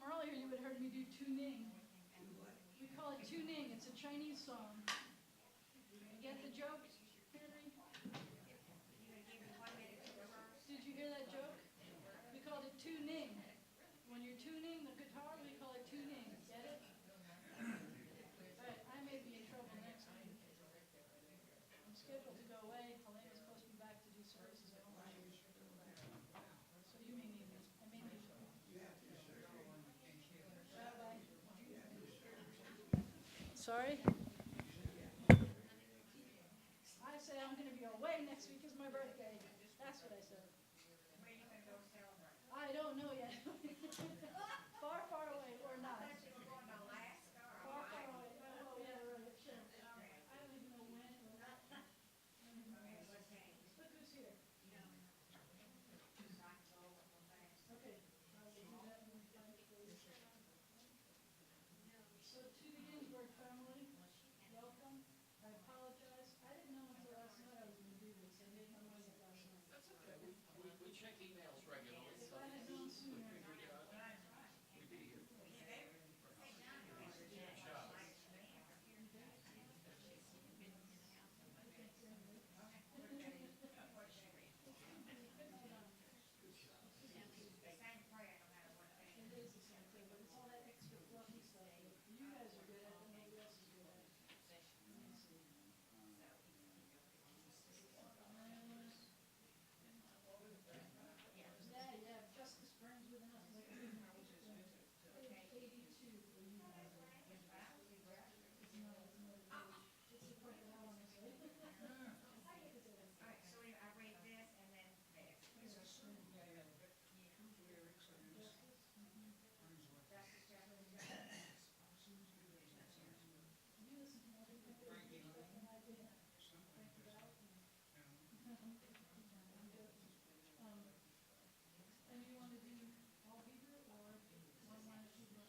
Earlier you had heard me do tuning. We call it tuning. It's a Chinese song. You get the joke, Henry? Did you hear that joke? We called it tuning. When you're tuning the guitar, we call it tuning. Get it? All right, I may be in trouble next week. I'm scheduled to go away. Helena's supposed to be back to do services at home. So you may need me. I may need you. Bye-bye. Sorry? I say I'm going to be away next week. It's my birthday. That's what I said. Where are you going to go celebrate? I don't know yet. Far, far away or not. I thought you were going to Alaska or Far, far Hawaii. away. Oh, yeah, right. Sure. Okay. I don't even know when. Okay, what day? Look who's here. So I can go with one thing. Okay. I will do that when we find it for you. So to the Ginsburg family, welcome. I apologize. I didn't know until last night I was going to do this. I made my mind up last night. That's okay. We check emails regularly. If I had known sooner. We'd be here. It is the same thing, but it's all that extra fluffy stuff that you guys are good at and nobody else is good at. Let me see. Yeah, Justice Burns with us. Page 82 for you guys. It's not a page. It's the part that I want to say. Alright, so I read this and then this. You listen to everything that I did. Think about. And you want to do all Hebrew or one line of Hebrew?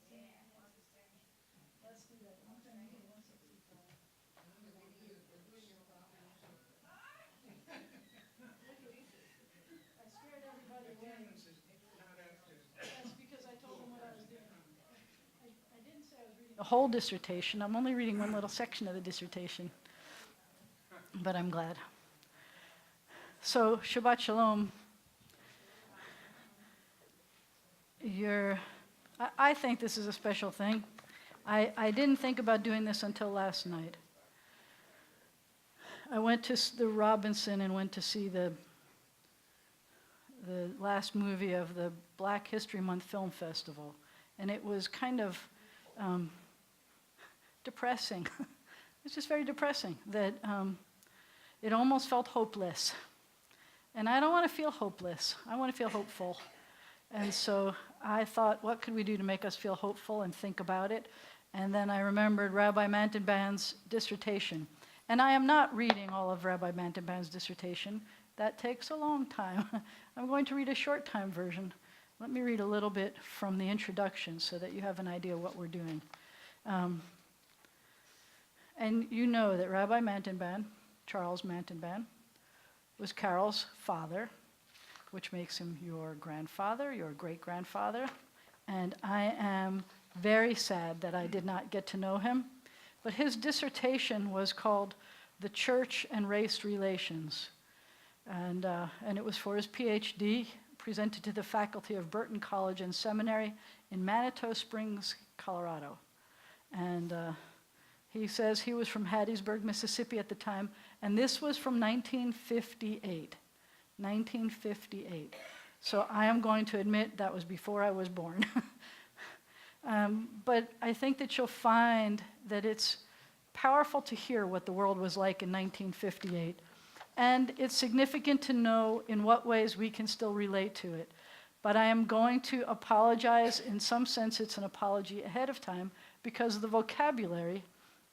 Saying it. Let's do that. I'm going to do 165. I scared everybody away. That's because I told them what I was doing. I didn't say I was reading the whole dissertation. I'm only reading one little section of the dissertation. But I'm glad. So, Shabbat Shalom. I think this is a special thing. I didn't think about doing this until last night. I went to the Robinson and went to see the last movie of the Black History Month Film Festival. And it was kind of depressing. It's just very depressing that it almost felt hopeless. And I don't want to feel hopeless. I want to feel hopeful. And so I thought, what could we do to make us feel hopeful and think about it? And then I remembered Rabbi Mantinband's dissertation. And I am not reading all of Rabbi Mantinband's dissertation. That takes a long time. I'm going to read a short time version. Let me read a little bit from the introduction so that you have an idea what we're doing. And you know that Rabbi Mantinband, Charles Mantinband, was Carol's father, which makes him your grandfather, your great-grandfather. And I am very sad that I did not get to know him. But his dissertation was called The Church and Race Relations. And it was for his PhD, presented to the faculty of Burton College and Seminary in Manitou Springs, Colorado. And he says he was from Hattiesburg, Mississippi at the time, and this was from 1958. 1958. So I am going to admit that was before I was born. But I think that you'll find that it's powerful to hear what the world was like in 1958. And it's significant to know in what ways we can still relate to it. But I am going to apologize. In some sense, it's an apology ahead of time because the vocabulary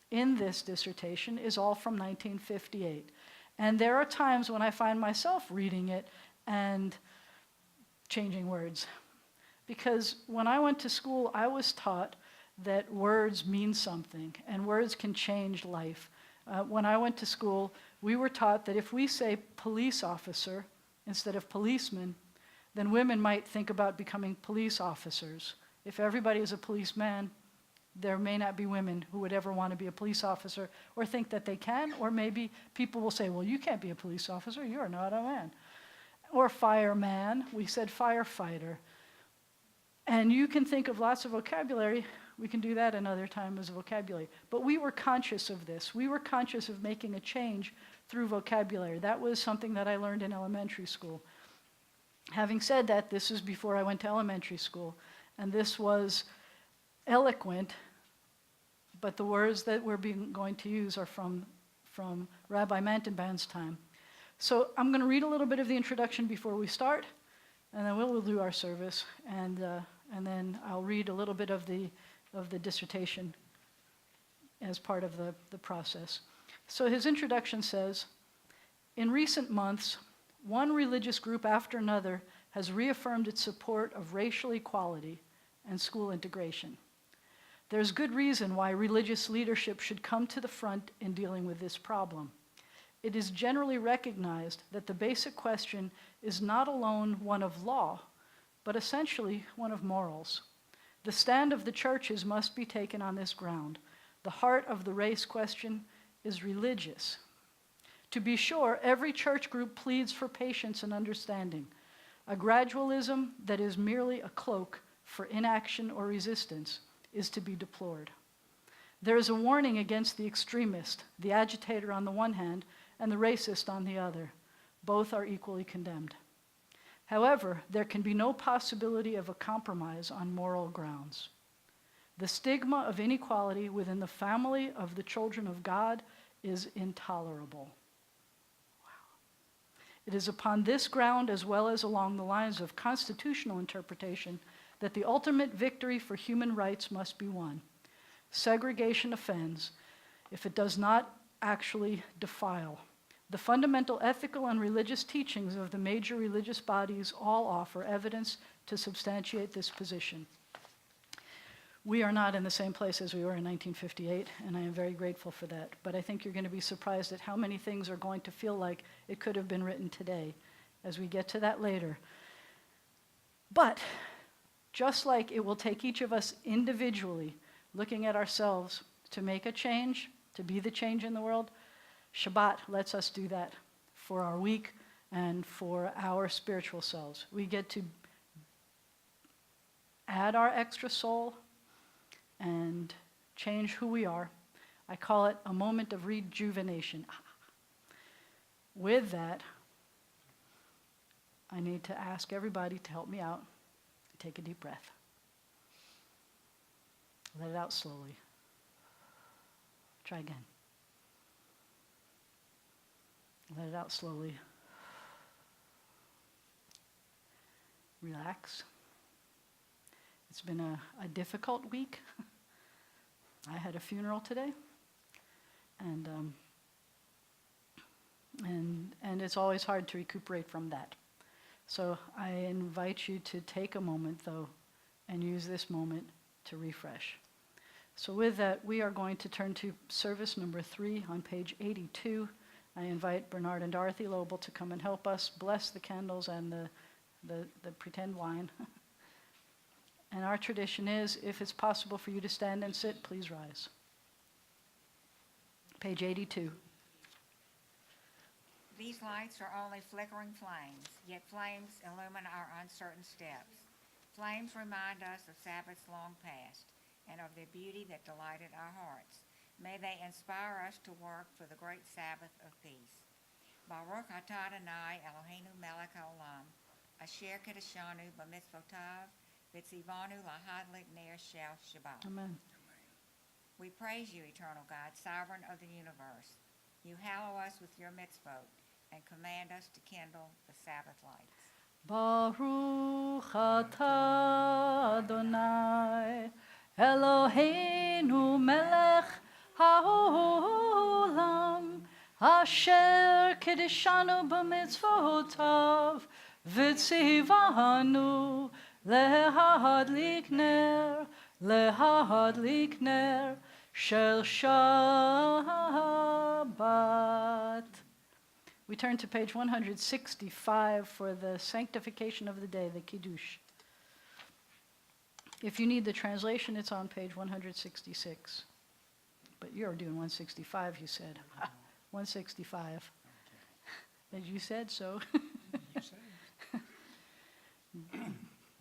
in this dissertation is all from 1958. And there are times when I find myself reading it and changing words. Because when I went to school, I was taught that words mean something and words can change life. When I went to school, we were taught that if we say police officer instead of policeman, then women might think about becoming police officers. If everybody is a policeman, there may not be women who would ever want to be a police officer or think that they can, or maybe people will say, well, you can't be a police officer, you're not a man. Or fireman, we said firefighter. And you can think of lots of vocabulary. We can do that another time as vocabulary. But we were conscious of this. We were conscious of making a change through vocabulary. That was something that I learned in elementary school. Having said that, this is before I went to elementary school, and this was eloquent, but the words that we're going to use are from Rabbi Mantinband's time. So I'm going to read a little bit of the introduction before we start, and then we'll do our service, and then I'll read a little bit of the dissertation as part of the process. So his introduction says, in recent months, one religious group after another has reaffirmed its support of racial equality and school integration. There's good reason why religious leadership should come to the front in dealing with this problem. It is generally recognized that the basic question is not alone one of law, but essentially one of morals. The stand of the churches must be taken on this ground. The heart of the race question is religious. To be sure, every church group pleads for patience and understanding. A gradualism that is merely a cloak for inaction or resistance is to be deplored. There is a warning against the extremist, the agitator on the one hand, and the racist on the other. Both are equally condemned. However, there can be no possibility of a compromise on moral grounds. The stigma of inequality within the family of the children of God is intolerable. It is upon this ground, as well as along the lines of constitutional interpretation, that the ultimate victory for human rights must be won. Segregation offends if it does not actually defile. The fundamental ethical and religious teachings of the major religious bodies all offer evidence to substantiate this position. We are not in the same place as we were in 1958, and I am very grateful for that. But I think you're going to be surprised at how many things are going to feel like it could have been written today, as we get to that later. But just like it will take each of us individually, looking at ourselves to make a change, to be the change in the world, Shabbat lets us do that for our week and for our spiritual selves. We get to add our extra soul and change who we are. I call it a moment of rejuvenation. With that, I need to ask everybody to help me out. Take a deep breath. Let it out slowly. Try again. Let it out slowly. Relax. It's been a difficult week. I had a funeral today, and it's always hard to recuperate from that. So I invite you to take a moment, though, and use this moment to refresh. So with that, we are going to turn to service number 3 on page 82. I invite Bernard and Dorothy Lobel to come and help us bless the candles and the pretend wine. And our tradition is, if it's possible for you to stand and sit, please rise. Page 82. These lights are only flickering flames, yet flames illumine our uncertain steps. Flames remind us of Sabbaths long past and of the beauty that delighted our hearts. May they inspire us to work for the great Sabbath of peace. Baruch atah Adonai Eloheinu melech haolam, asher kedeshanu b'mitzvotav, v'tzivanu lahadlik ner shel Shabbat. Amen. We praise you, eternal God, sovereign of the universe. You hallow us with your mitzvot and command us to kindle the Sabbath lights. Baruch atah Adonai Eloheinu melech haolam asher kiddushanu b'mitzvotav v'tzivanu lehadlik ner shel Shabbat. We turn to page 165 for the sanctification of the day, the Kiddush. If you need the translation, it's on page 166. But you're doing 165, you said. 165. As you said so.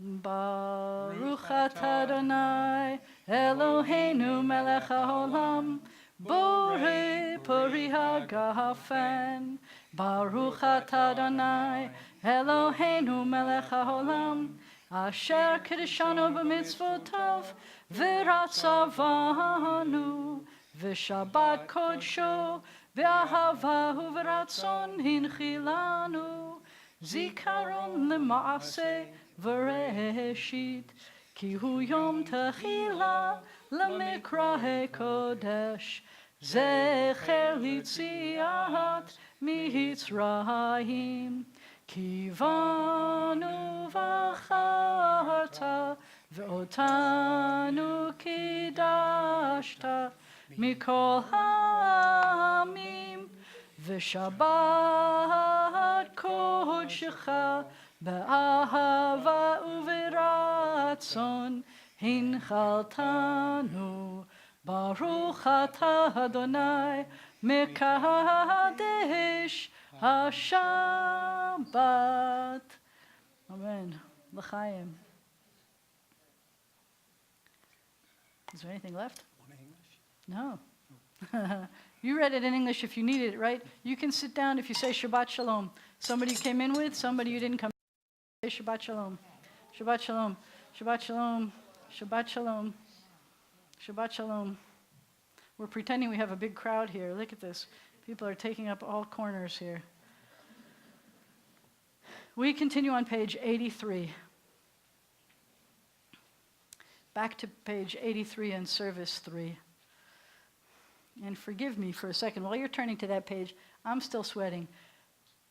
Baruch atah Adonai Eloheinu melech haolam borei pori hagafen. Baruch atah Adonai Eloheinu melech haolam asher kiddushanu b'mitzvotav v'ratzavanu v'shabbat kodsho v'ahavahu v'ratzon hinchilanu zikaron l'maaseh v'reshit ki hu yom techila l'mikrah kodesh zecher litziat mitzrayim kivanu v'acharta ve'otanu kidashta mikol ha'amim v'shabbat kodshecha be'ahava u'v'ratzon hinchaltanu Baruch atah Adonai mekadesh HaShabbat. Amen. L'chaim. Is there anything left? No. You read it in English if you needed it, right? You can sit down if you say Shabbat Shalom. Somebody you came in with, somebody you didn't come in with. Say Shabbat Shalom. Shabbat Shalom. Shabbat Shalom. Shabbat Shalom. Shabbat Shalom. We're pretending we have a big crowd here. Look at this. People are taking up all corners here. We continue on page 83. Back to page 83 in service 3. And forgive me for a second. While you're turning to that page, I'm still sweating.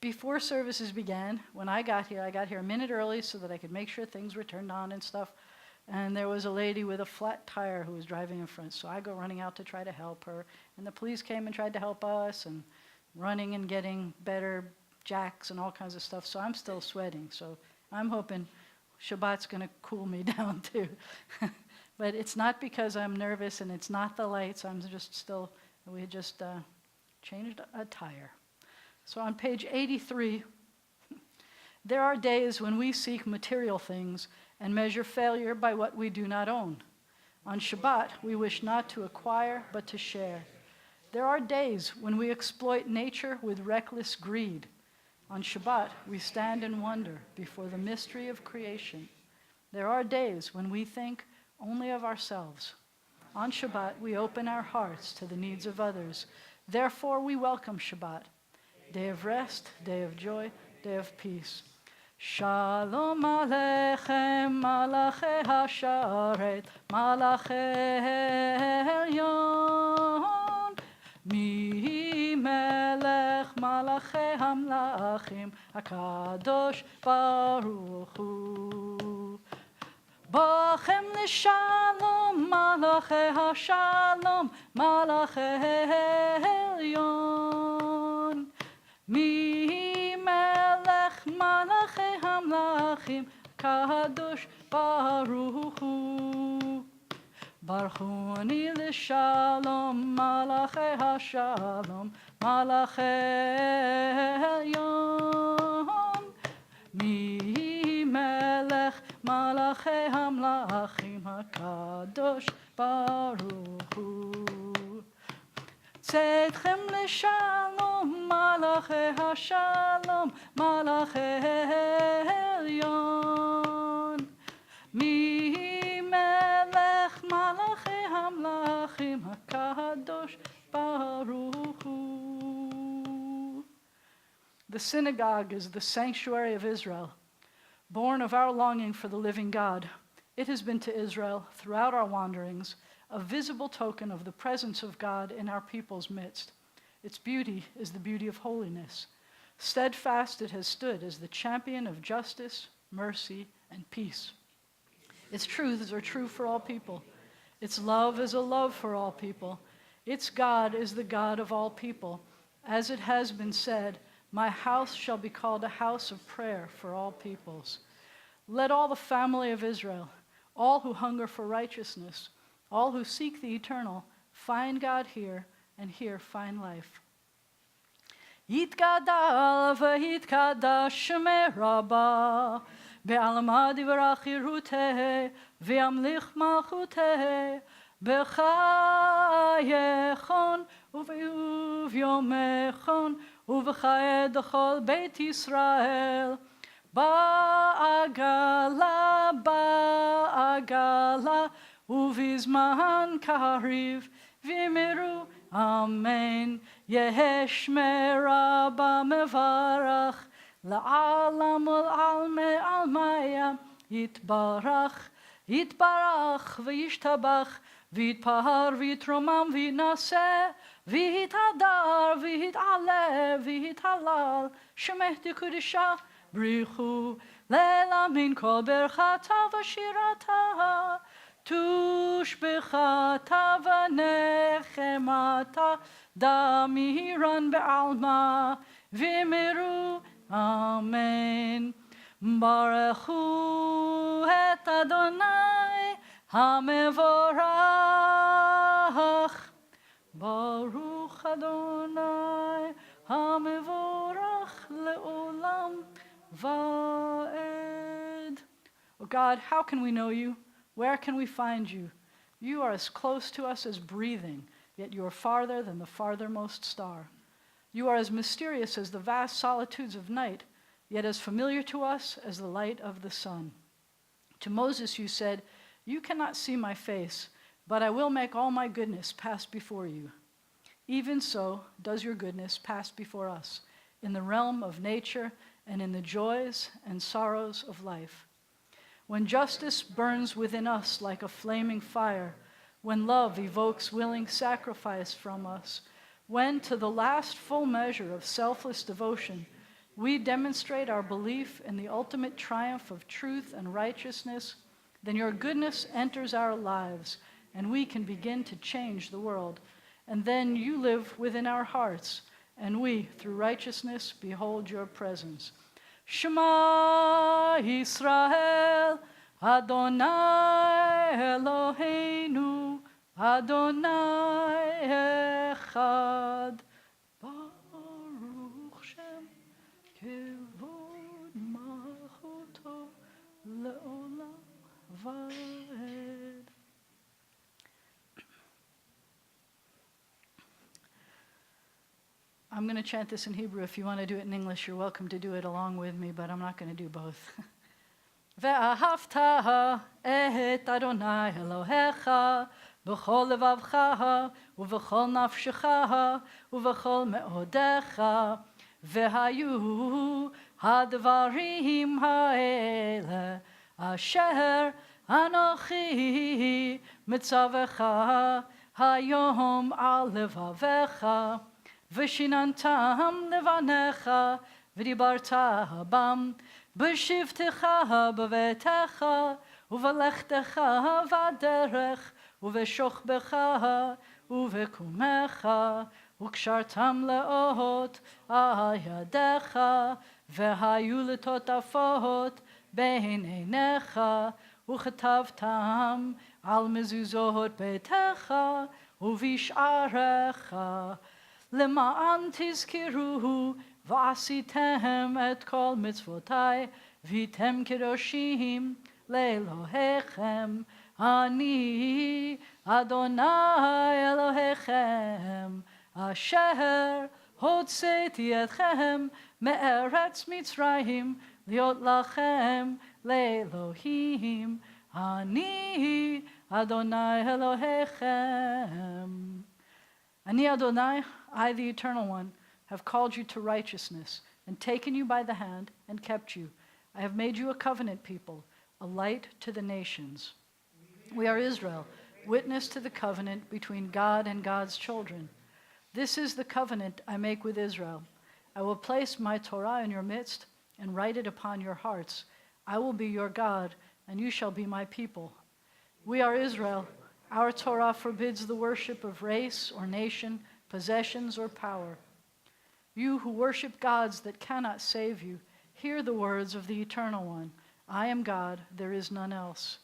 Before services began, when I got here a minute early so that I could make sure things were turned on and stuff. And there was a lady with a flat tire who was driving in front. So I go running out to try to help her. And the police came and tried to help us and running and getting better jacks and all kinds of stuff. So I'm still sweating. So I'm hoping Shabbat's going to cool me down too. But it's not because I'm nervous and it's not the lights. I'm just still, we had just changed a tire. So on page 83, there are days when we seek material things and measure failure by what we do not own. On Shabbat, we wish not to acquire, but to share. There are days when we exploit nature with reckless greed. On Shabbat, we stand in wonder before the mystery of creation. There are days when we think only of ourselves. On Shabbat, we open our hearts to the needs of others. Therefore, we welcome Shabbat, day of rest, day of joy, day of peace. Shalom Aleichem, Malachei HaSharet, Malachei Elyon, Mi Melech Malachei HaMlachim, HaKadosh Baruch Hu. Bachem L'Shalom, Malachei HaShalom, Malachei Elyon, Mi Melech Malachei HaMlachim, Kadosh Baruch Hu. Baruchuni L'Shalom, Malachei HaShalom, Malachei Elyon, Mi Melech Malachei HaMlachim, HaKadosh Baruch Hu. Tzedchem L'Shalom, Malachei HaShalom, Malachei Elyon, Mi Melech Malachei HaMlachim, HaKadosh Baruch Hu. The synagogue is the sanctuary of Israel. born of our longing for the living God. It has been to Israel, throughout our wanderings, a visible token of the presence of God in our people's midst. Its beauty is the beauty of holiness. Steadfast it has stood as the champion of justice, mercy, and peace. Its truths are true for all people. Its love is a love for all people. Its God is the God of all people. As it has been said, my house shall be called a house of prayer for all peoples. Let all the family of Israel, all who hunger for righteousness, all who seek the eternal, find God here, and here find life. Yitgadal v'yitgadash shemeh Rabbah, be'alma divrach yiruteh, v'yamlich malchuteh, b'chayechon uvyomechon, uv'chayed chol beit Yisrael, ba'agala, uvizman kariv, v'imiru, amen. Yehesh merabah mevarach, la'alam ul'alme almaya, yitbarach, v'yishtabach, v'yitpahar, v'yitromam, v'yinaseh, v'yitadar, v'yit'aleh, v'yithalal, shemeh dekudisha, brichu, leila min kol berchata v'shirata, tushbechata v'nechemata, damiran be'alma, v'imiru, amen. Baruchu et Adonai hamevorach, Baruch Adonai hamevorach le'olam va'ed. Oh God, how can we know you? Where can we find you? You are as close to us as breathing, yet you are farther than the farthermost star. You are as mysterious as the vast solitudes of night, yet as familiar to us as the light of the sun. To Moses you said, you cannot see my face, but I will make all my goodness pass before you. Even so does your goodness pass before us, in the realm of nature and in the joys and sorrows of life. When justice burns within us like a flaming fire, when love evokes willing sacrifice from us, when to the last full measure of selfless devotion, we demonstrate our belief in the ultimate triumph of truth and righteousness, then your goodness enters our lives, and we can begin to change the world. And then you live within our hearts, and we, through righteousness, behold your presence. Shema Yisrael, Adonai Eloheinu, Adonai Echad, Baruch Shem, Kevod Malchuto, Le'olam Va'ed. I'm going to chant this in Hebrew. If you want to do it in English, you're welcome to do it along with me, but I'm not going to do both. ואהבת את אדוני אלוהיך בכל לבבך ובכל נפשך ובכל מאודיך, והיו הדברים האלה אשר אנוכי מצווך היום על לבביך, ושיננתם לבניך ודיברת בם בשבתך בביתך ובלכתך בדרך ובשוכבך ובקומך, וקשרתם לאות על ידיך, והיו לטוטפות בין עיניך, וכתבתם על מזוזות ביתך ובשעריך, למען תזכרו ועשיתם את כל מצוותי, והייתם קדושים לאלוהיכם. אני אדוני אלוהיכם, אשר הוצאתי אתכם מארץ מצרים, להיות לכם לאלוהים. אני אדוני אלוהיכם. אני Adonai, I the Eternal One, have called you to righteousness, and taken you by the hand, and kept you. I have made you a covenant people, a light to the nations. We are Israel, witness to the covenant between God and God's children. This is the covenant I make with Israel. I will place my Torah in your midst and write it upon your hearts. I will be your God, and you shall be my people. We are Israel. Our Torah forbids the worship of race or nation, possessions or power. You who worship gods that cannot save you, hear the words of the Eternal One. I am God, there is none else.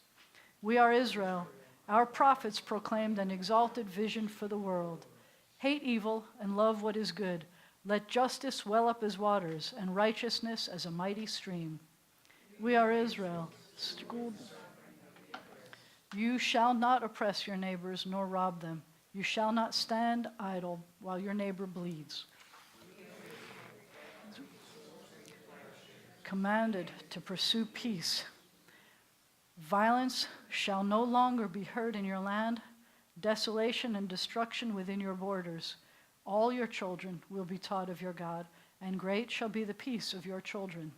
We are Israel. Our prophets proclaimed an exalted vision for the world. Hate evil and love what is good. Let justice well up as waters and righteousness as a mighty stream. We are Israel. You shall not oppress your neighbors nor rob them. You shall not stand idle while your neighbor bleeds. Commanded to pursue peace. Violence shall no longer be heard in your land, desolation and destruction within your borders. All your children will be taught of your God, and great shall be the peace of your children.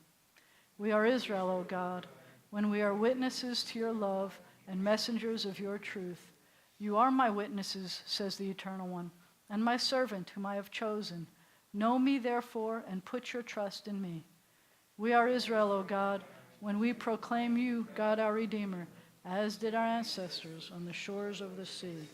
We are Israel, O God, when we are witnesses to your love and messengers of your truth. You are my witnesses, says the Eternal One, and my servant whom I have chosen. Know me, therefore, and put your trust in me. We are Israel, O God, when we proclaim you, God our Redeemer, as did our ancestors on the shores of the sea.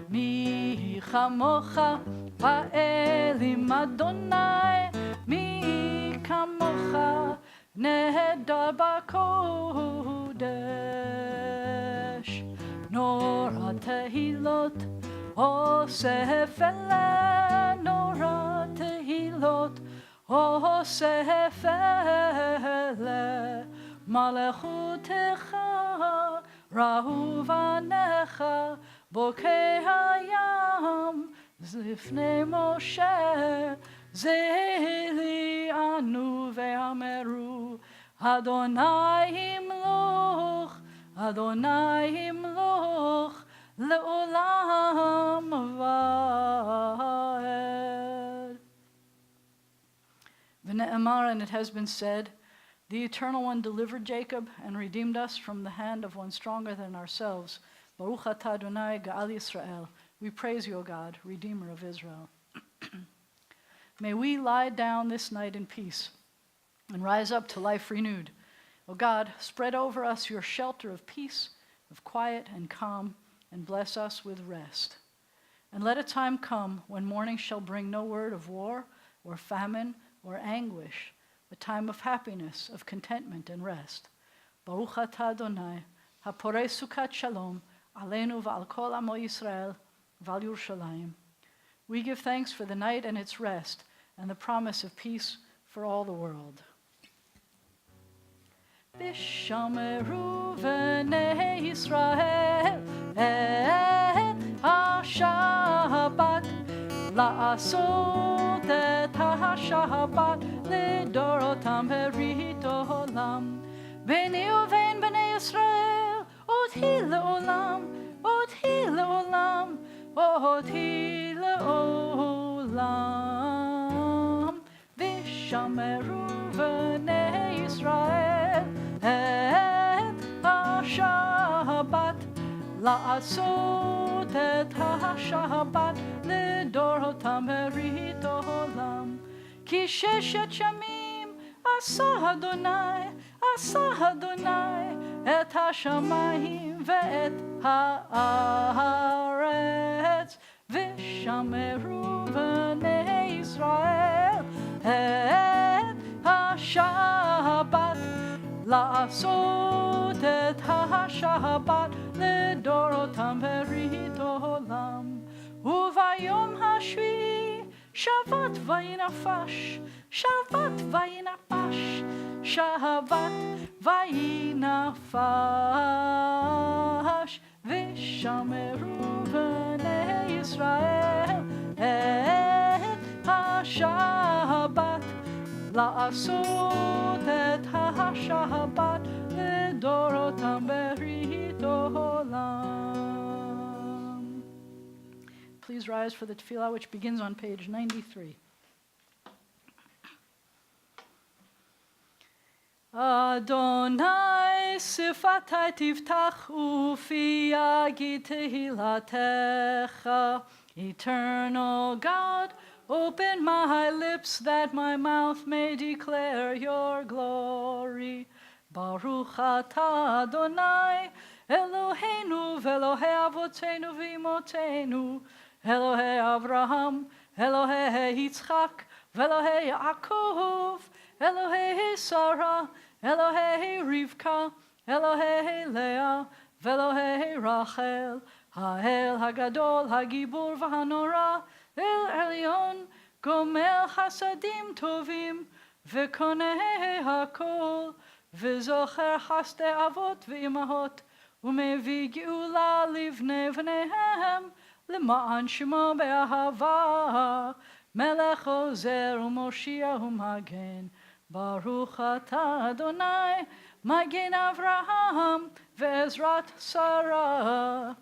Mi chamocha va'elim Adonai, mi kamocha nehedar b'kodesh, nora tehilot Osef ele, nora tehilot, Osef ele, malechutecha, rahuvanecha, bokei hayam, zifnei Moshe, zeli anu ve'ameru, Adonai himloch, Adonai himloch, Le'olam va'ed. V'ne'emar, and it has been said, the Eternal One delivered Jacob and redeemed us from the hand of one stronger than ourselves. Baruch atah Adonai Ga'al Yisrael. We praise you, O God, Redeemer of Israel. May we lie down this night in peace and rise up to life renewed. O God, spread over us your shelter of peace, of quiet and calm, and bless us with rest. And let a time come when morning shall bring no word of war or famine or anguish, a time of happiness, of contentment and rest. Baruch atah Adonai, haporei sukat shalom, aleinu v'al kol amo Yisrael, v'al Yerushalayim. We give thanks for the night and its rest, and the promise of peace for all the world. V'shameru v'nei Yisrael et ha-Shabbat, la'asot et ha-Shabbat לדורותם ברית העולם. ביני ובין בני ישראל עוד היא לעולם, עוד היא לעולם, עוד היא לעולם. ושמרו בני ישראל את השבת, לעשות את השבת לדורותם ברית העולם. כי ששת שמים עשה אדוני את השמיים ואת הארץ, ושמרו בני ישראל את השבת, לעשות את השבת לדורותם ברית העולם. וביום השביעי שבת וינפש, שבת וינפש, שבת וינפש, ושמרו בני ישראל את השבת, לעשות את השבת לדורותם ברית העולם. Please rise for the tefillah, which begins on page 93. Adonai sifatai tiftach ufi yagid tehilatecha. Eternal God, open my lips that my mouth may declare your glory. Baruch atah Adonai, Eloheinu ve'Elohei avotenu v'imotenu, Elohei Avraham, Elohei Yitzchak, ve'Elohei Yaakov, Elohei Sarah, Elohei Rivka, Elohei Leah, ve'Elohei Rachel, Ha'el Hagadol, Hagibur v'Hanora, El Elyon, Gomel Hasadim Tovim, ve'Konei Hakol, ve'Zocher Hasdei Avot ve'Imahot, u'mevi Geula livnei v'neihem, למען שמו באהבה, מלך עוזר ומושיע ומגן, ברוך אתה אדוני, מגן אברהם ועזרת שרה.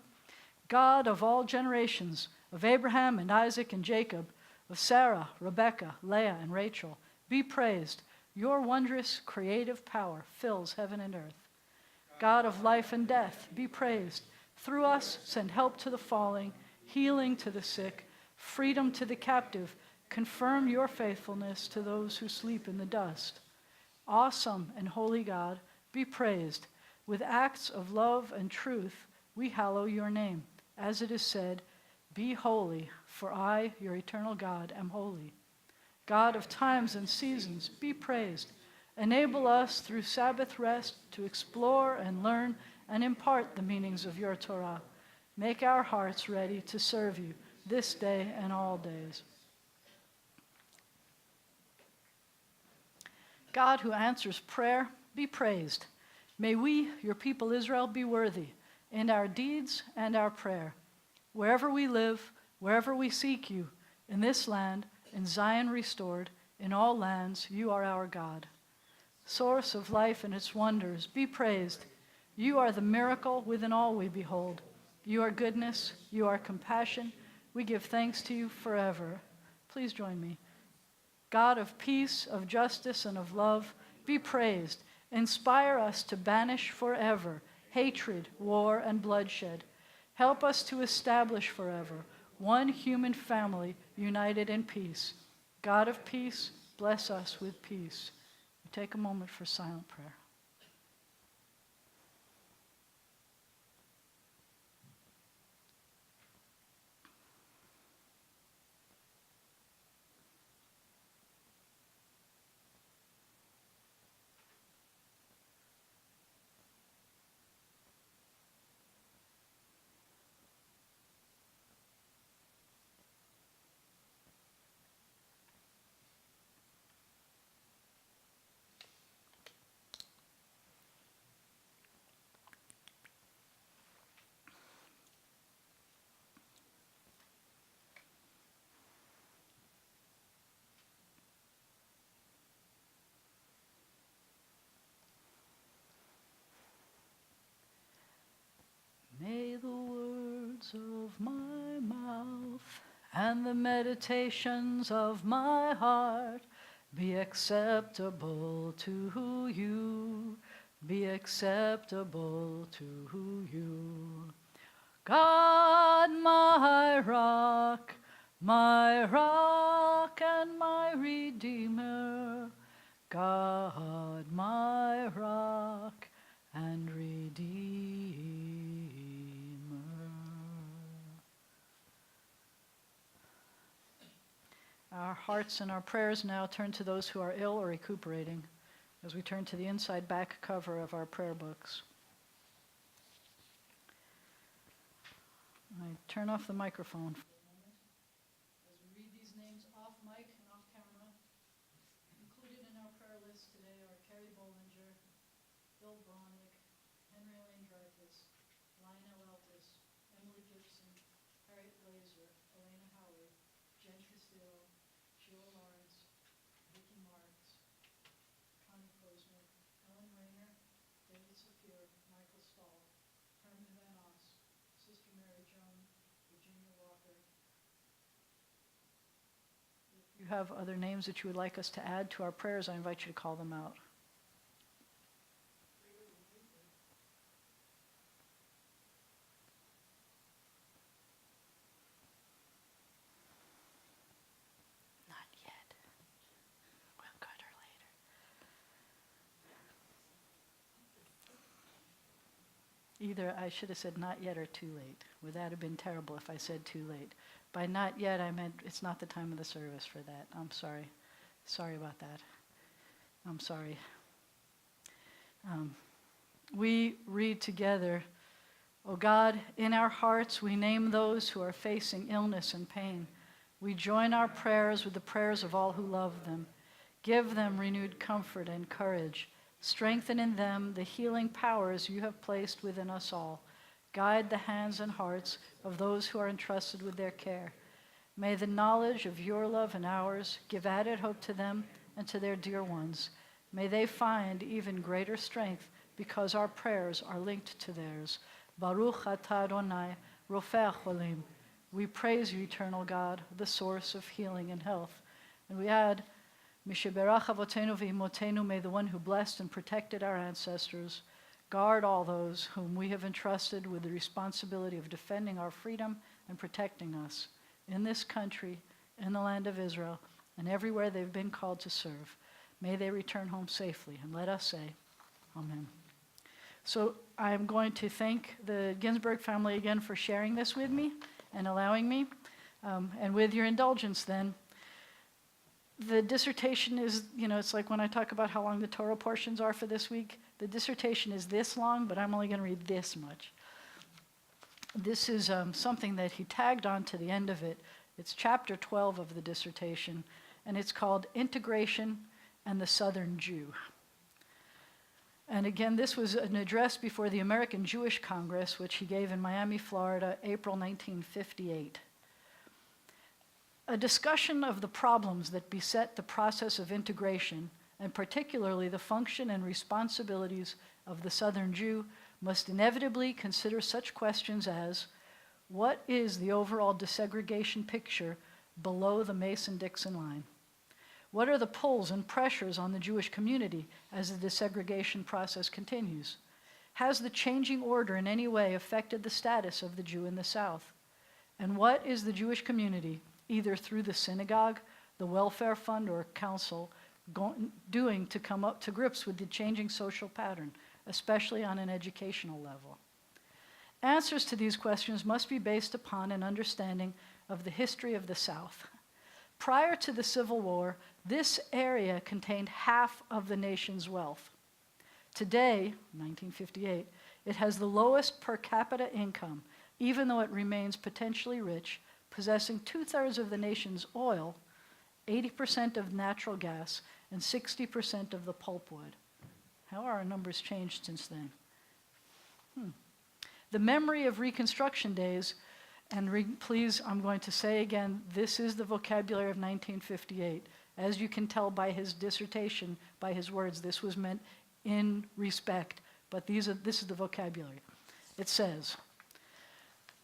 God of all generations, of Abraham and Isaac and Jacob, of Sarah, Rebekah, Leah, and Rachel, be praised. Your wondrous creative power fills heaven and earth. God of life and death, be praised. Through us, send help to the falling, healing to the sick, freedom to the captive. Confirm your faithfulness to those who sleep in the dust. Awesome and holy God, be praised. With acts of love and truth, we hallow your name. As it is said, be holy, for I, your eternal God, am holy. God of times and seasons, be praised. Enable us through Sabbath rest to explore and learn and impart the meanings of your Torah. Make our hearts ready to serve you this day and all days. God who answers prayer, be praised. May we, your people Israel, be worthy in our deeds and our prayer. Wherever we live, wherever we seek you, in this land, in Zion restored, in all lands, you are our God. Source of life and its wonders, be praised. You are the miracle within all we behold. You are goodness, you are compassion. We give thanks to you forever. Please join me. God of peace, of justice, and of love, be praised. Inspire us to banish forever hatred, war, and bloodshed. Help us to establish forever one human family united in peace. God of peace, bless us with peace. We take a moment for silent prayer. May the words of my mouth and the meditations of my heart be acceptable to you, be acceptable to you. God, my rock and my redeemer. God, my rock and redeemer. Our hearts and our prayers now turn to those who are ill or recuperating as we turn to the inside back cover of our prayer books. I turn off the microphone for a moment as we read these names off mic and off camera. Included in our prayer list today are Carrie Bollinger, Bill Bromlick, Henry Elaine Dreyfus, Lionel Eltis, Emily Gibson, Harriet Glazer, Elena Howard, Jen Castillo, Sheila Lawrence, Vicki Marks, Connie Posner, Ellen Rayner, David Sapir, Michael Stahl, Herman Van Oss, Sister Mary Joan, Virginia Walker, you have other names that you would like us to add to our prayers, I invite you to call them out. Not yet. We'll cut her later. Either I should have said not yet or too late. Would that have been terrible if I said too late? By not yet, I meant it's not the time of the service for that. I'm sorry. Sorry about that. I'm sorry. We read together, "O God, in our hearts we name those who are facing illness and pain. We join our prayers with the prayers of all who love them. Give them renewed comfort and courage. Strengthen in them the healing powers you have placed within us all. Guide the hands and hearts of those who are entrusted with their care. May the knowledge of your love and ours give added hope to them and to their dear ones. May they find even greater strength because our prayers are linked to theirs. Baruch atah Adonai, Rofei HaCholim." We praise you, eternal God, the source of healing and health. And we add, Misheberach Avotenu V'imotenu, may the one who blessed and protected our ancestors guard all those whom we have entrusted with the responsibility of defending our freedom and protecting us in this country, in the land of Israel, and everywhere they've been called to serve. May they return home safely. And let us say, Amen. So I'm going to thank the Ginsburg family again for sharing this with me and allowing me. And with your indulgence then, the dissertation is, it's like when I talk about how long the Torah portions are for this week. The dissertation is this long, but I'm only going to read this much. This is something that he tagged on to the end of it. It's chapter 12 of the dissertation, and it's called Integration and the Southern Jew. And again, this was an address before the American Jewish Congress, which he gave in Miami, Florida, April 1958. A discussion of the problems that beset the process of integration, and particularly the function and responsibilities of the Southern Jew, must inevitably consider such questions as, what is the overall desegregation picture below the Mason-Dixon line? What are the pulls and pressures on the Jewish community as the desegregation process continues? Has the changing order in any way affected the status of the Jew in the South? And what is the Jewish community, either through the synagogue, the welfare fund, or council, doing to come up to grips with the changing social pattern, especially on an educational level? Answers to these questions must be based upon an understanding of the history of the South. Prior to the Civil War, this area contained half of the nation's wealth. Today, 1958, it has the lowest per capita income, even though it remains potentially rich, possessing 2/3 of the nation's oil, 80% of natural gas, and 60% of the pulpwood. How are our numbers changed since then? The memory of Reconstruction days, and please, I'm going to say again, this is the vocabulary of 1958. As you can tell by his dissertation, by his words, this was meant in respect, but this is the vocabulary. It says,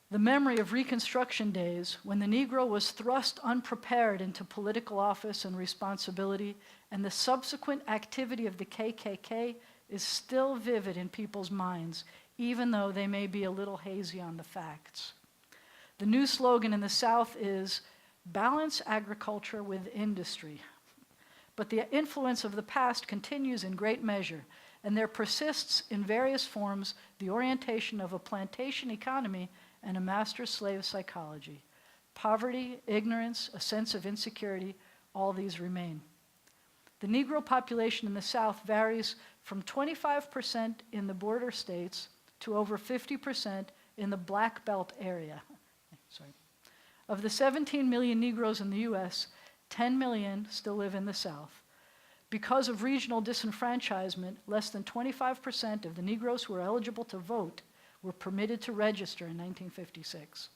the memory of Reconstruction days when the Negro was thrust unprepared into political office and responsibility, and the subsequent activity of the KKK is still vivid in people's minds, even though they may be a little hazy on the facts. The new slogan in the South is, balance agriculture with industry. But the influence of the past continues in great measure, and there persists in various forms the orientation of a plantation economy and a master-slave psychology. Poverty, ignorance, a sense of insecurity, all these remain. The Negro population in the South varies from 25% in the border states to over 50% in the Black Belt area. Of the 17 million Negroes in the U.S., 10 million still live in the South. Because of regional disenfranchisement, less than 25% of the Negroes who were eligible to vote were permitted to register in 1956.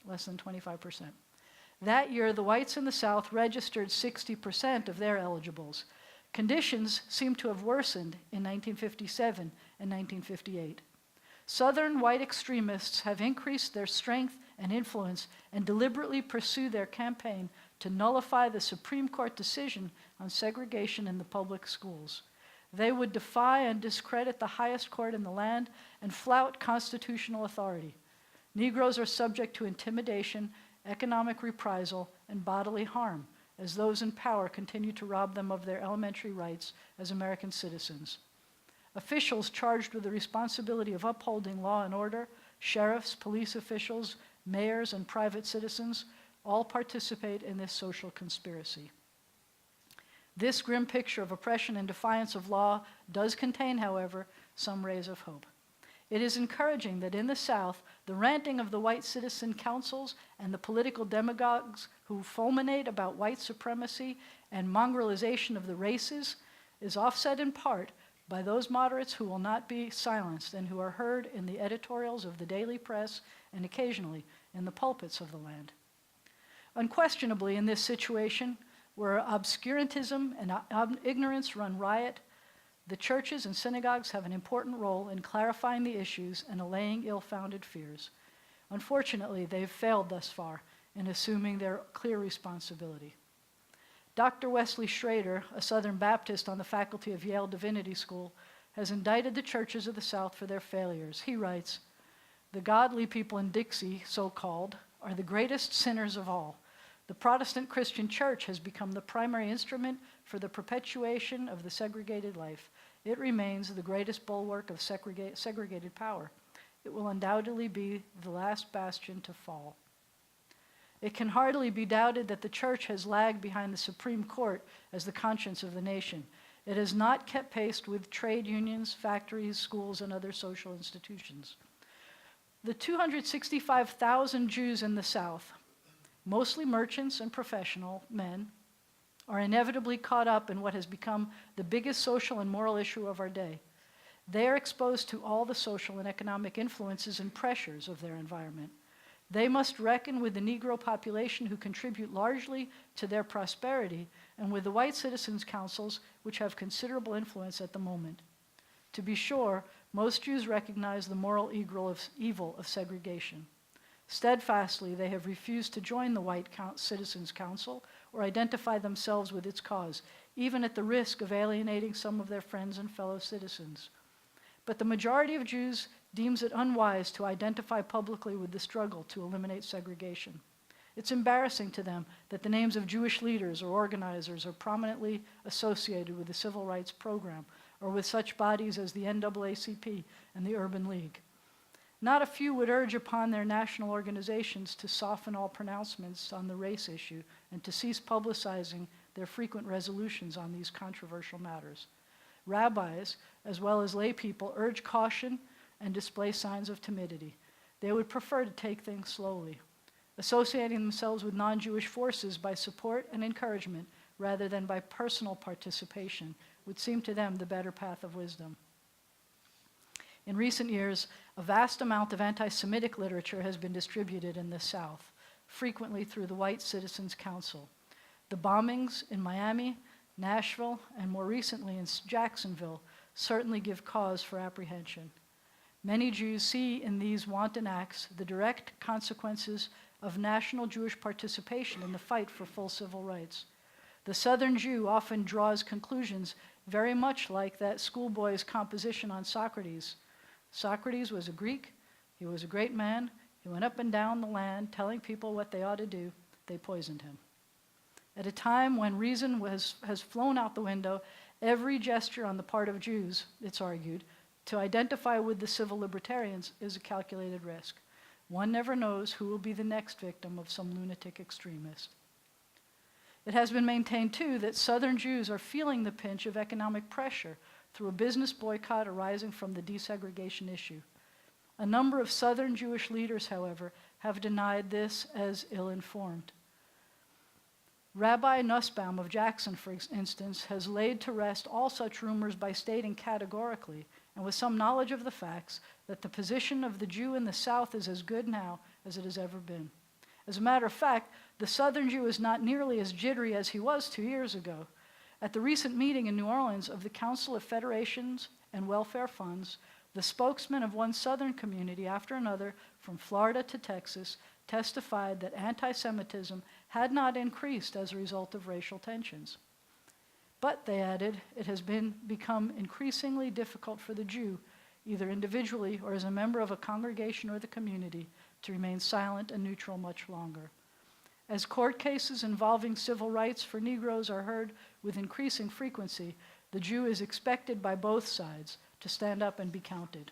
Less than 25%. That year, the whites in the South registered 60% of their eligibles. Conditions seem to have worsened in 1957 and 1958. Southern white extremists have increased their strength and influence and deliberately pursue their campaign to nullify the Supreme Court decision on segregation in the public schools. They would defy and discredit the highest court in the land and flout constitutional authority. Negroes are subject to intimidation, economic reprisal, and bodily harm as those in power continue to rob them of their elementary rights as American citizens. Officials charged with the responsibility of upholding law and order, sheriffs, police officials, mayors, and private citizens, all participate in this social conspiracy. This grim picture of oppression and defiance of law does contain, however, some rays of hope. It is encouraging that in the South, the ranting of the white citizen councils and the political demagogues who fulminate about white supremacy and mongrelization of the races is offset in part by those moderates who will not be silenced and who are heard in the editorials of the daily press and occasionally in the pulpits of the land. Unquestionably, in this situation, where obscurantism and ignorance run riot, the churches and synagogues have an important role in clarifying the issues and allaying ill-founded fears. Unfortunately, they've failed thus far in assuming their clear responsibility. Dr. Wesley Schrader, a Southern Baptist on the faculty of Yale Divinity School, has indicted the churches of the South for their failures. He writes, "The godly people in Dixie, so-called, are the greatest sinners of all. The Protestant Christian Church has become the primary instrument for the perpetuation of the segregated life. It remains the greatest bulwark of segregated power. It will undoubtedly be the last bastion to fall." It can hardly be doubted that the church has lagged behind the Supreme Court as the conscience of the nation. It has not kept pace with trade unions, factories, schools, and other social institutions. The 265,000 Jews in the South, mostly merchants and professional men, are inevitably caught up in what has become the biggest social and moral issue of our day. They are exposed to all the social and economic influences and pressures of their environment. They must reckon with the Negro population who contribute largely to their prosperity and with the white citizens' councils which have considerable influence at the moment. To be sure, most Jews recognize the moral evil of segregation. Steadfastly, they have refused to join the White Citizens Council or identify themselves with its cause, even at the risk of alienating some of their friends and fellow citizens. But the majority of Jews deems it unwise to identify publicly with the struggle to eliminate segregation. It's embarrassing to them that the names of Jewish leaders or organizers are prominently associated with the Civil Rights Program or with such bodies as the NAACP and the Urban League. Not a few would urge upon their national organizations to soften all pronouncements on the race issue and to cease publicizing their frequent resolutions on these controversial matters. Rabbis, as well as lay people, urge caution and display signs of timidity. They would prefer to take things slowly, associating themselves with non-Jewish forces by support and encouragement rather than by personal participation would seem to them the better path of wisdom. In recent years, a vast amount of anti-Semitic literature has been distributed in the South, frequently through the White Citizens Council. The bombings in Miami, Nashville, and more recently in Jacksonville certainly give cause for apprehension. Many Jews see in these wanton acts the direct consequences of national Jewish participation in the fight for full civil rights. The Southern Jew often draws conclusions very much like that schoolboy's composition on Socrates. Socrates was a Greek. He was a great man. He went up and down the land telling people what they ought to do. They poisoned him. At a time when reason has flown out the window, every gesture on the part of Jews, it's argued, to identify with the civil libertarians is a calculated risk. One never knows who will be the next victim of some lunatic extremist. It has been maintained, too, that Southern Jews are feeling the pinch of economic pressure through a business boycott arising from the desegregation issue. A number of Southern Jewish leaders, however, have denied this as ill-informed. Rabbi Nussbaum of Jackson, for instance, has laid to rest all such rumors by stating categorically, and with some knowledge of the facts, that the position of the Jew in the South is as good now as it has ever been. As a matter of fact, the Southern Jew is not nearly as jittery as he was 2 years ago. At the recent meeting in New Orleans of the Council of Federations and Welfare Funds, the spokesman of one Southern community after another, from Florida to Texas, testified that anti-Semitism had not increased as a result of racial tensions. But, they added, it has become increasingly difficult for the Jew, either individually or as a member of a congregation or the community, to remain silent and neutral much longer. As court cases involving civil rights for Negroes are heard with increasing frequency, the Jew is expected by both sides to stand up and be counted.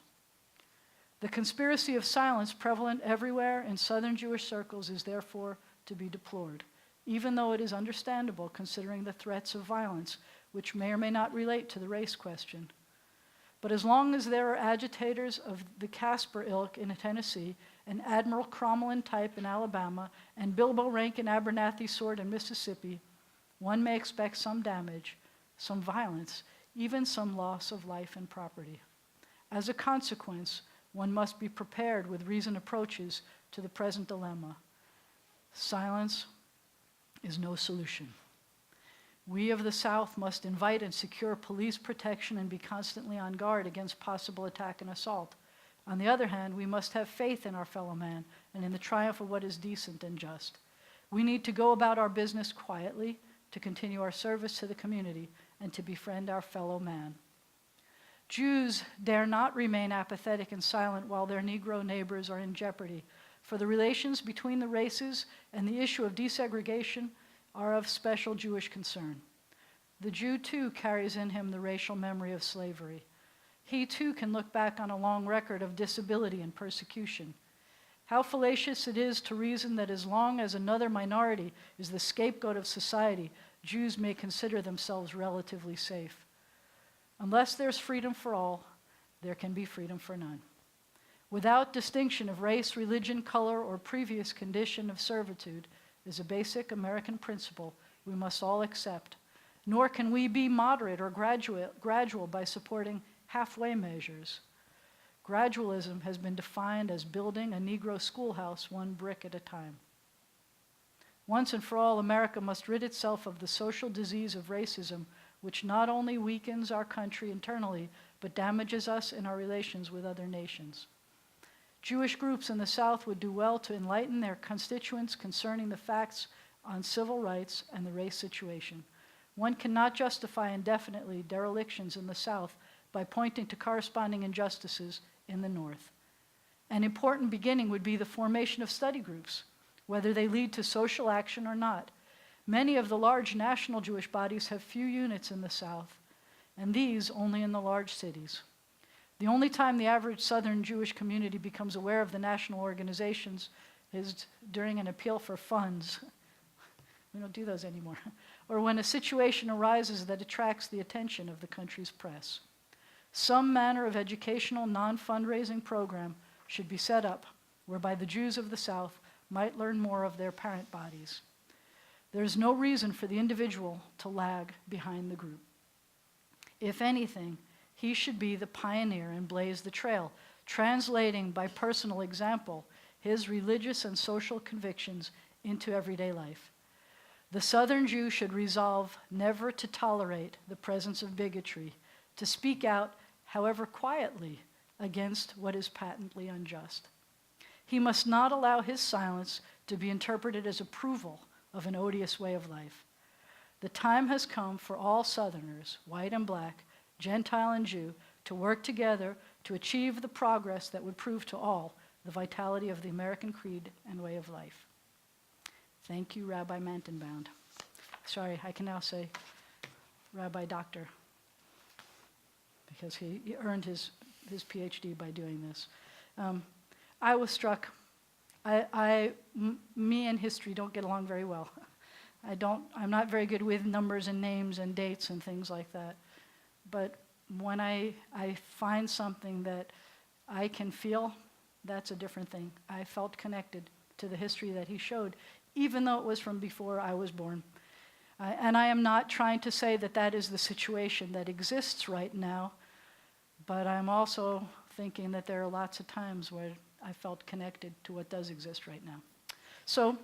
The conspiracy of silence prevalent everywhere in Southern Jewish circles is therefore to be deplored, even though it is understandable considering the threats of violence, which may or may not relate to the race question. But as long as there are agitators of the Casper ilk in Tennessee, and Admiral Cromwell type in Alabama, and Bilbo Rankin Abernathy sword in Mississippi, one may expect some damage, some violence, even some loss of life and property. As a consequence, one must be prepared with reasoned approaches to the present dilemma. Silence is no solution. We of the South must invite and secure police protection and be constantly on guard against possible attack and assault. On the other hand, we must have faith in our fellow man and in the triumph of what is decent and just. We need to go about our business quietly, to continue our service to the community, and to befriend our fellow man. Jews dare not remain apathetic and silent while their Negro neighbors are in jeopardy, for the relations between the races and the issue of desegregation are of special Jewish concern. The Jew, too, carries in him the racial memory of slavery. He, too, can look back on a long record of disability and persecution. How fallacious it is to reason that as long as another minority is the scapegoat of society, Jews may consider themselves relatively safe. Unless there's freedom for all, there can be freedom for none. Without distinction of race, religion, color, or previous condition of servitude, is a basic American principle we must all accept, nor can we be moderate or gradual by supporting halfway measures. Gradualism has been defined as building a Negro schoolhouse one brick at a time. Once and for all, America must rid itself of the social disease of racism, which not only weakens our country internally, but damages us in our relations with other nations. Jewish groups in the South would do well to enlighten their constituents concerning the facts on civil rights and the race situation. One cannot justify indefinitely derelictions in the South by pointing to corresponding injustices in the North. An important beginning would be the formation of study groups, whether they lead to social action or not. Many of the large national Jewish bodies have few units in the South, and these only in the large cities. The only time the average Southern Jewish community becomes aware of the national organizations is during an appeal for funds. We don't do those anymore. Or when a situation arises that attracts the attention of the country's press. Some manner of educational non-fundraising program should be set up whereby the Jews of the South might learn more of their parent bodies. There is no reason for the individual to lag behind the group. If anything, he should be the pioneer and blaze the trail, translating by personal example his religious and social convictions into everyday life. The Southern Jew should resolve never to tolerate the presence of bigotry, to speak out, however quietly, against what is patently unjust. He must not allow his silence to be interpreted as approval of an odious way of life. The time has come for all Southerners, white and black, Gentile and Jew, to work together to achieve the progress that would prove to all the vitality of the American creed and way of life. Thank you, Rabbi Mantinband. Sorry, I can now say Rabbi Dr, because he earned his PhD by doing this. I was struck. Me and history don't get along very well. I'm not very good with numbers and names and dates and things like that. But when I find something that I can feel, that's a different thing. I felt connected to the history that he showed, even though it was from before I was born. And I am not trying to say that that is the situation that exists right now, but I'm also thinking that there are lots of times where I felt connected to what does exist right now. So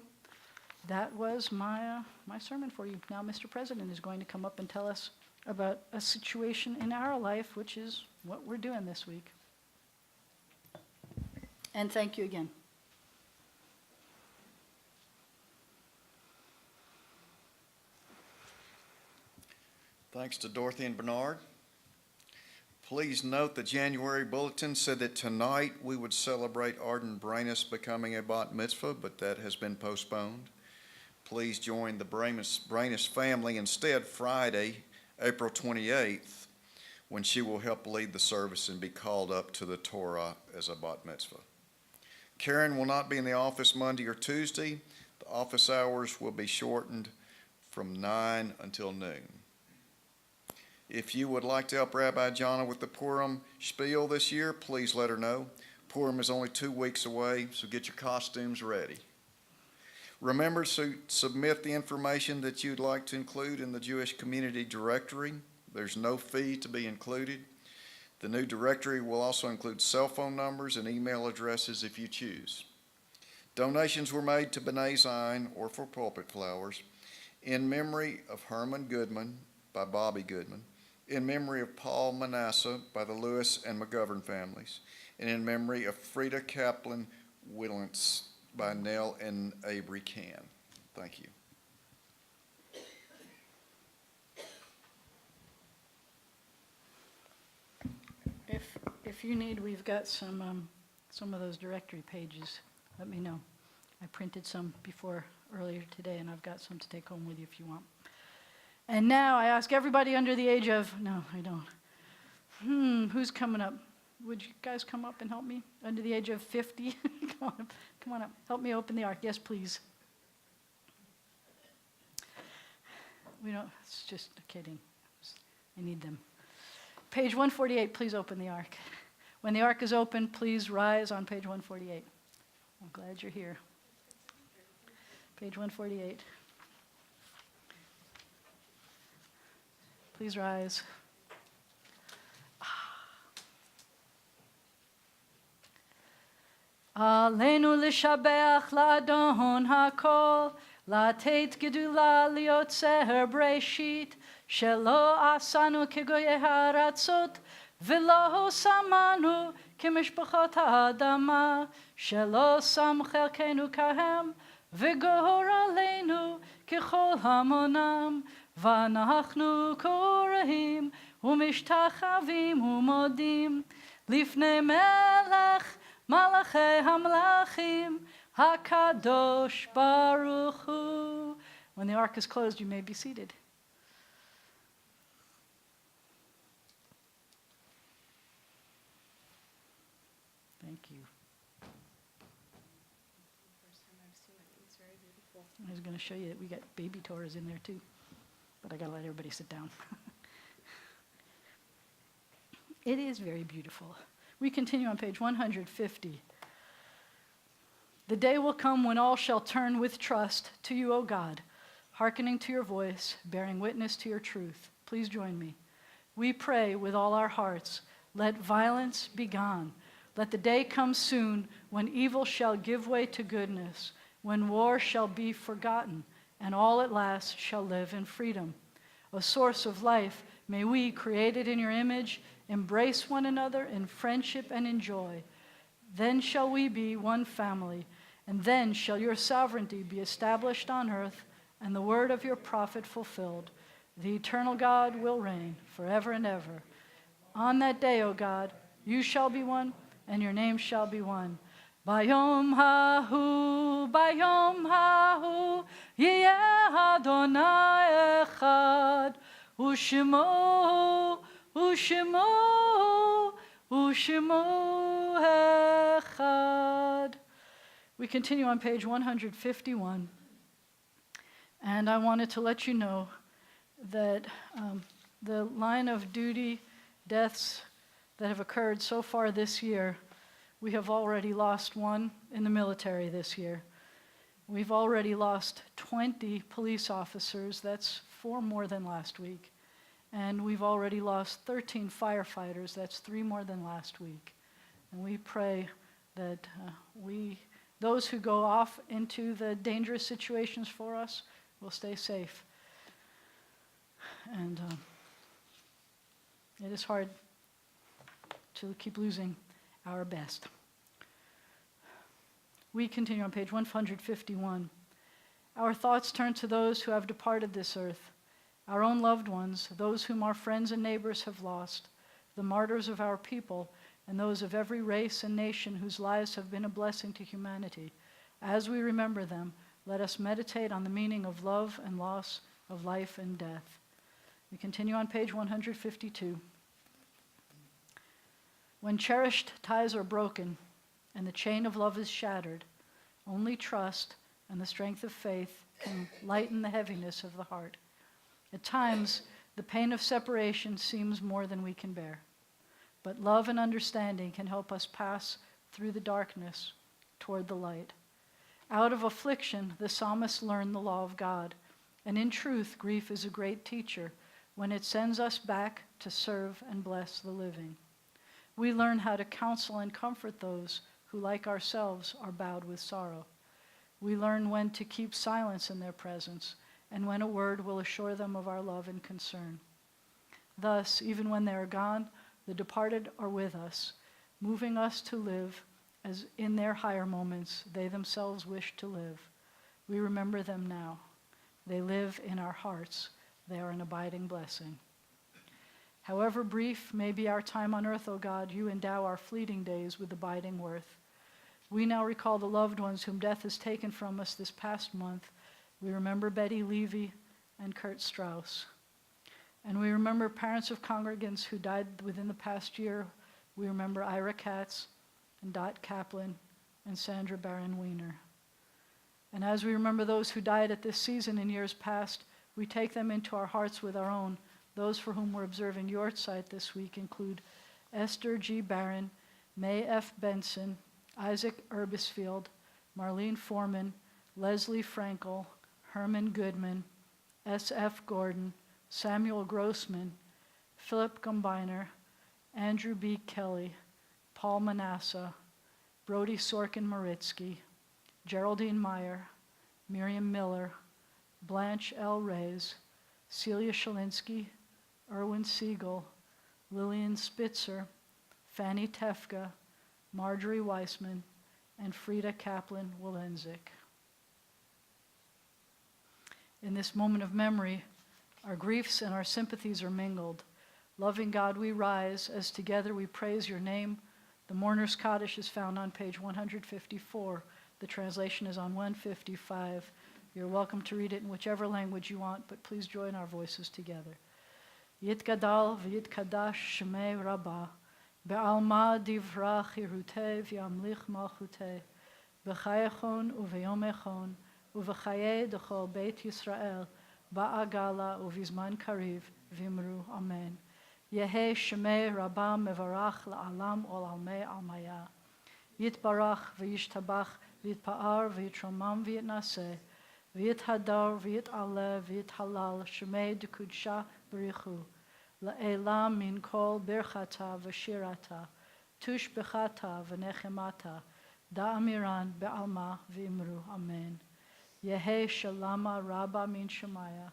that was my sermon for you. Now Mr. President is going to come up and tell us about a situation in our life, which is what we're doing this week. And thank you again. Thanks to Dorothy and Bernard. Please note the January bulletin said that tonight we would celebrate Arden Branis becoming a bat mitzvah, but that has been postponed. Please join the Branis family instead Friday, April 28th, when she will help lead the service and be called up to the Torah as a bat mitzvah. Karen will not be in the office Monday or Tuesday. The office hours will be shortened from 9 until noon. If you would like to help Rabbi Jana with the Purim spiel this year, please let her know. Purim is only 2 weeks away, so get your costumes ready. Remember to submit the information that you'd like to include in the Jewish Community Directory. There's no fee to be included. The new directory will also include cell phone numbers and email addresses if you choose. Donations were made to B'nai Zion or for Pulpit Flowers in memory of Herman Goodman by Bobby Goodman, in memory of Paul Manasseh by the Lewis and McGovern families, and in memory of Frida Kaplan Whittlance by Nell and Avery Can. Thank you. If you need, we've got some of those directory pages. Let me know. I printed some earlier today, and I've got some to take home with you if you want. And now I ask everybody under the age of, no, I don't. Who's coming up? Would you guys come up and help me? Under the age of 50? Come on up. Help me open the ark. Yes, please. It's just kidding. I need them. Page 148, please open the ark. When the ark is open, please rise on page 148. I'm glad you're here. Page 148. Please rise. Aleinu l'shabeach la'adon hakol, la'tet gedula liotzer breshit, shelo asanu kegoye haratzot, v'lo samanu kemishpachot ha'adama, shelo sam chelkenu kahem, v'gor aleinu kechol hamonam, v'anachnu korahim u'mishtachavim u'modim, lifnei melech Malachei Hamlachim HaKadosh Baruch Hu. When the ark is closed, you may be seated. Thank you. First time I've seen it. It's very beautiful. I was going to show you that we got baby Torahs in there too, but I got to let everybody sit down. It is very beautiful. We continue on page 150. The day will come when all shall turn with trust to you, O God, hearkening to your voice, bearing witness to your truth. Please join me. We pray with all our hearts, let violence be gone. Let the day come soon when evil shall give way to goodness, when war shall be forgotten, and all at last shall live in freedom. O source of life, may we, created in your image, embrace one another in friendship and in joy. Then shall we be one family, and then shall your sovereignty be established on earth, and the word of your prophet fulfilled. The eternal God will reign forever and ever. On that day, O God, you shall be one, and your name shall be one. Bayom hahu, yeh Adonai echad, u'shemo echad. We continue on page 151, and I wanted to let you know that the line of duty deaths that have occurred so far this year, we have already lost one in the military this year. We've already lost 20 police officers. That's 4 more than last week. And we've already lost 13 firefighters. That's 3 more than last week. And we pray that those who go off into the dangerous situations for us will stay safe. And it is hard to keep losing our best. We continue on page 151. Our thoughts turn to those who have departed this earth, our own loved ones, those whom our friends and neighbors have lost, the martyrs of our people, and those of every race and nation whose lives have been a blessing to humanity. As we remember them, let us meditate on the meaning of love and loss, of life and death. We continue on page 152. When cherished ties are broken and the chain of love is shattered, only trust and the strength of faith can lighten the heaviness of the heart. At times, the pain of separation seems more than we can bear. But love and understanding can help us pass through the darkness toward the light. Out of affliction, the psalmist learned the law of God. And in truth, grief is a great teacher when it sends us back to serve and bless the living. We learn how to counsel and comfort those who, like ourselves, are bowed with sorrow. We learn when to keep silence in their presence and when a word will assure them of our love and concern. Thus, even when they are gone, the departed are with us, moving us to live as in their higher moments they themselves wish to live. We remember them now. They live in our hearts. They are an abiding blessing. However brief may be our time on earth, O God, you endow our fleeting days with abiding worth. We now recall the loved ones whom death has taken from us this past month. We remember Betty Levy and Kurt Strauss. And we remember parents of congregants who died within the past year. We remember Ira Katz and Dot Kaplan and Sandra Barron Weiner. And as we remember those who died at this season in years past, we take them into our hearts with our own. Those for whom we're observing Yortzeit this week include Esther G. Barron, May F. Benson, Isaac Erbisfield, Marlene Foreman, Leslie Frankel, Herman Goodman, S.F. Gordon, Samuel Grossman, Philip Gumbiner, Andrew B. Kelly, Paul Manasseh, Brody Sorkin Maritsky, Geraldine Meyer, Miriam Miller, Blanche L. Reyes, Celia Shalinsky, Erwin Siegel, Lillian Spitzer, Fanny Tefka, Marjorie Weissman, and Frida Kaplan-Wolenzik. In this moment of memory, our griefs and our sympathies are mingled. Loving God, we rise as together we praise your name. The Mourner's Kaddish is found on page 154. The translation is on 155. You're welcome to read it in whichever language you want, but please join our voices together. Yitgadal v'yitkadash shemei rabbah, be'alma divra chirutei v'yamlich malchutei, b'chayachon u'v'yomechon, u'v'chayei d'chol Beit Yisrael, ba'agala u'vizman kariv, v'imru amen. Yehei shemei rabbah mevarach la'alam ol almei almaya. Yitbarach v'yishtabach v'yitpa'ar v'yitromam v'yitnaseh, v'yithadar v'yit'aleh v'yithalal shemei d'kudsha b'richu, la'elam min kol birchata v'shirata, tush b'chata v'nechemata, da'amiran be'alma v'imru amen. Yehei shalama rabba min shemaya,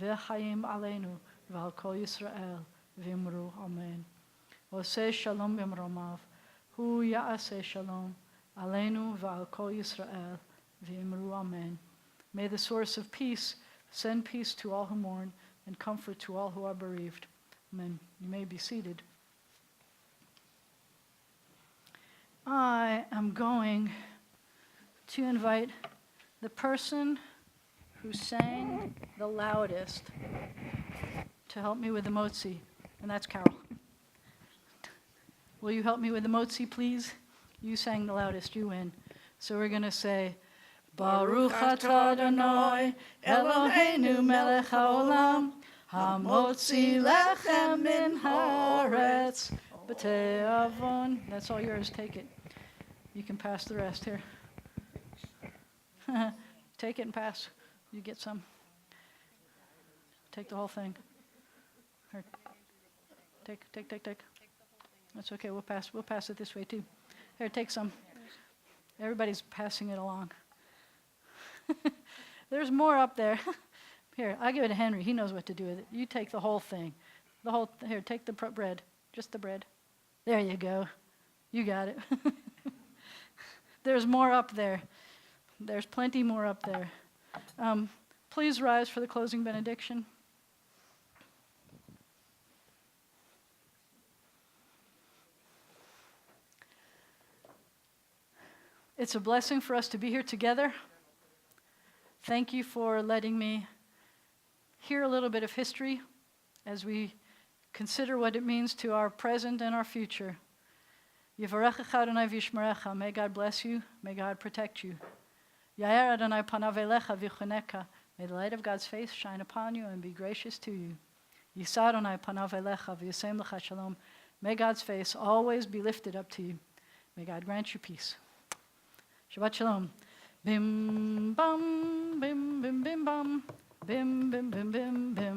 v'chayim aleinu v'al kol Yisrael, v'imru amen. Oseh shalom b'mromav, hu ya'aseh shalom, aleinu v'al kol Yisrael, v'imru amen. May the source of peace send peace to all who mourn and comfort to all who are bereaved. Amen. You may be seated. I am going to invite the person who sang the loudest to help me with the motzi, and that's Carol. Will you help me with the motzi, please? You sang the loudest, you win. So we're going to say, Baruch atah Adonai, Eloheinu melech haolam, hamotzi lechem min haaretz, b'tei avon. That's all yours, take it. You can pass the rest here. Take it and pass. You get some. Take the whole thing. Here. Take. That's okay, we'll pass it this way too. Here, take some. Everybody's passing it along. There's more up there. Here, I'll give it to Henry. He knows what to do with it. You take the whole thing. Here, take the bread. Just the bread. There you go. You got it. There's more up there. There's plenty more up there. Please rise for the closing benediction. It's a blessing for us to be here together. Thank you for letting me hear a little bit of history as we consider what it means to our present and our future. Yivarechecha Adonai v'yishmerecha. May God bless you. May God protect you. Yair Adonai panav elecha v'choneka. May the light of God's face shine upon you and be gracious to you. Yisa Adonai panav elecha v'yasem lecha shalom. May God's face always be lifted up to you. May God grant you peace. Shabbat shalom. Bim bam, bim bim bim bam, bim bim bim bim bim.